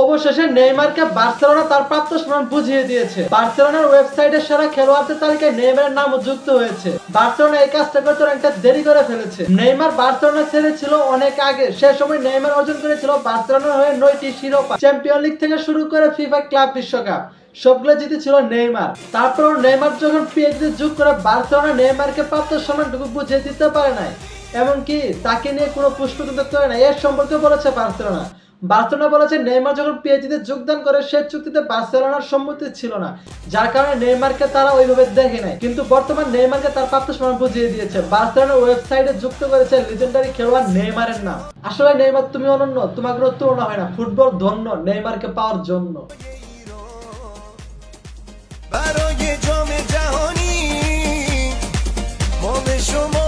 অবশেষে নেইমারকে বার্সেলোনা তার প্রাপ্ত সম্মান বুঝিয়ে দিয়েছে। বার্সেলোনার ওয়েবসাইটে সেরা খেলোয়াড়দের তালিকায় নেইমারের নামও যুক্ত হয়েছে। বার্সেলোনা এই কাজটা করতে অনেকটা দেরি করে ফেলেছে। নেইমার বার্সেলোনা ছেড়েছিল অনেক আগে। সে সময় নেইমার অর্জন করেছিল বার্সেলোনার হয়ে 9টি শিরোপা। চ্যাম্পিয়ন লিগ থেকে শুরু করে ফিফা ক্লাব বিশ্বকাপ সবগুলো জিতেছিল নেইমার। তারপর নেইমার যখন পিএসজি যোগ করে বার্সেলোনা নেইমারকে প্রাপ্ত সম্মানটুকু বুঝিয়ে দিতে পারে নাই, এমনকি তাকে নিয়ে কোনো পুষ্প কিন্তু করে না। এর সম্পর্কে বলেছে বার্সেলোনা বলেছে নেইমার যখন পিএসজিতে যোগদান করে সে চুক্তিতে বার্সেলোনার সম্মতি ছিল না, যার কারণে নেইমারকে তারা ওইভাবে দেখে নাই। কিন্তু বর্তমান নেইমারকে তার প্রাপ্ত সম্মান বুঝিয়ে দিয়েছে। বার্সেলোনার ওয়েবসাইটে যুক্ত করেছে লিজেন্ডারি খেলোয়াড় নেইমারের নাম। আসলে নেইমার তুমি অনন্য, তোমার কোনো তুলনা হয় না। ফুটবল ধন্য নেইমারকে পাওয়ার জন্য। برای جام جهانی ما به شما